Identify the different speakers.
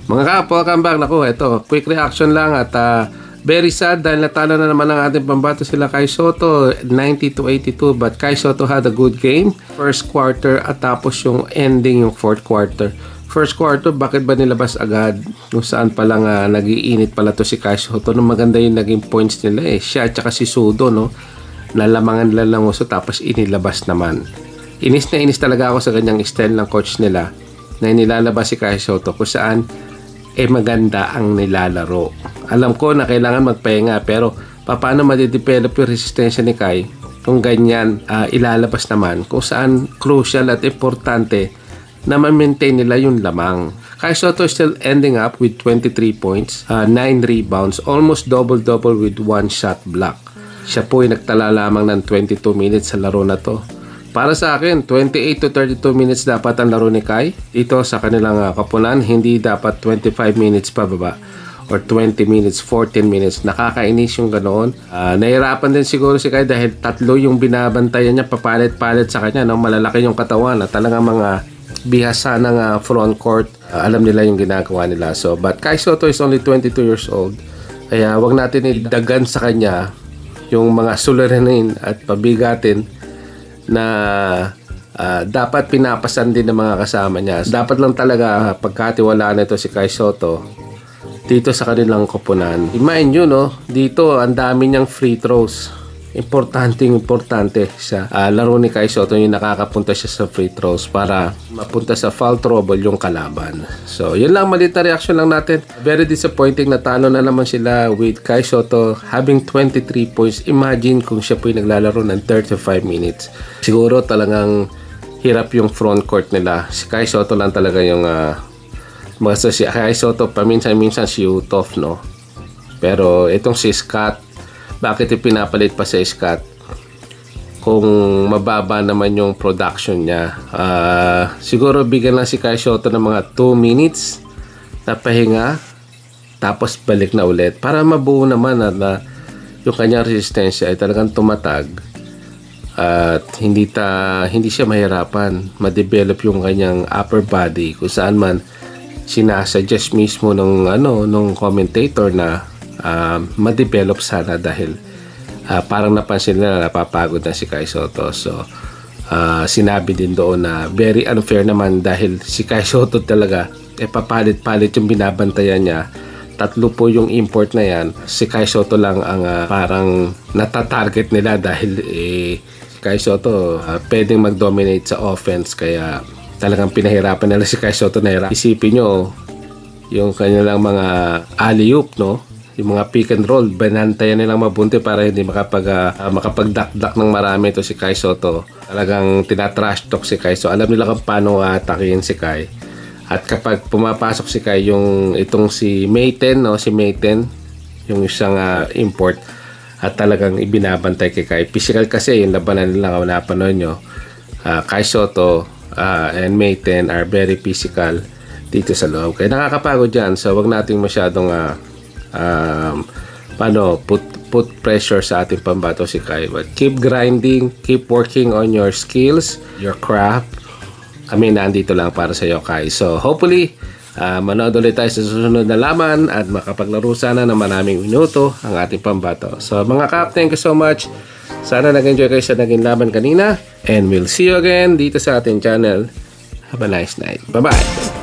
Speaker 1: Mga kap, welcome back. Naku, ito, quick reaction lang at very sad dahil natalo na naman ang ating pambato sila Kai Sotto, 90-82, but Kai Sotto had a good game. First quarter at tapos yung ending yung fourth quarter. First quarter, bakit ba nilabas agad? Kung saan palang nag-iinit pala to si Kai Sotto. Nung maganda yung naging points nila siya at saka si Sudo, no? Nalamangan nila lang uso tapos inilabas naman. Inis na inis talaga ako sa ganyang style ng coach nila na inilalabas si Kai Sotto kung saan maganda ang nilalaro. Alam ko na kailangan magpahinga pero paano madidevelop yung resistensya ni Kai kung ganyan ilalabas naman kung saan crucial at importante na ma-maintain nila yung lamang. Kai Sotto is still ending up with 23 points, 9 rebounds, almost double-double with 1 shot block. Siya po ay nagtala lamang ng 22 minutes sa laro na to. Para sa akin, 28 to 32 minutes dapat ang laro ni Kai. Ito sa kanilang kapunan, hindi dapat 25 minutes pababa or 20 minutes, 14 minutes. Nakakainis yung ganoon. Nahirapan din siguro si Kai dahil tatlo yung binabantayan niya, papalit-palit sa kanya. No? Malalaki yung katawan at talagang mga bihasa ng front court. Alam nila yung ginagawa nila. So, but Kai Sotto is only 22 years old. Kaya wag natin idagan sa kanya yung mga suliranin at pabigatin na dapat pinapasan din ng mga kasama niya. Dapat lang talaga pagkatiwalaan nito si Kai Sotto dito sa kanilang koponan. Mind nyo, no? Dito ang dami niyang free throws. Importante sa laro ni Kai Sotto yung nakakapunta siya sa free throws para mapunta sa foul trouble yung kalaban. So, yun lang, maliit na reaction lang natin. Very disappointing na talo na naman sila with Kai Sotto having 23 points. Imagine kung siya po yung naglalaro ng 35 minutes. Siguro talagang hirap yung front court nila. Si Kai Sotto lang talaga yung si Kai Sotto paminsan-minsan si Utov, no? Pero itong si Scott, bakit pinapalit pa sa Scott kung mababa naman yung production niya? Siguro bigyan lang si Kai Sotto ng mga 2 minutes na pahinga tapos balik na ulit para mabuo naman na yung kanyang resistensya ay talagang tumatag at hindi siya mahirapan ma-develop yung kanyang upper body kung saan man sinasuggest mismo nung commentator na ma-develop sana dahil parang napansin nila napapagod na si Kai Sotto. So sinabi din doon na very unfair naman dahil si Kai Sotto talaga papalit-palit yung binabantayan niya. Tatlo po yung import na yan. Si Kai Sotto lang ang parang natatarget nila dahil si Kai Sotto pwedeng mag-dominate sa offense kaya talagang pinahirapan nila si Kai Sotto na isipin nyo yung kanilang mga alley-oop, no? Yung mga pick and roll, banantayan nilang mabunti para hindi makapagdakdak ng marami ito si Kai Sotto. Talagang tinatrash talk si Kai. So alam nila kung paano atakihin si Kai. At kapag pumapasok si Kai, itong si Mayten, no? Si Mayten, yung isang import, at talagang ibinabantay kay Kai. Physical kasi yung labanan nila kung napanood nyo. Kai Sotto and Mayten are very physical dito sa loob. Kaya nakakapagod yan. So wag nating masyadong put pressure sa ating pambato si Kai. But keep grinding, keep working on your skills, your craft. Kami nandito lang para sa iyo, Kai. So hopefully manood ulit tayo sa susunod na laban at makapaglaro sana ng maraming minuto ang ating pambato. So mga kap, thank you so much. Sana nag-enjoy kayo sa naging laban kanina and we'll see you again dito sa ating channel. Have a nice night. Bye bye.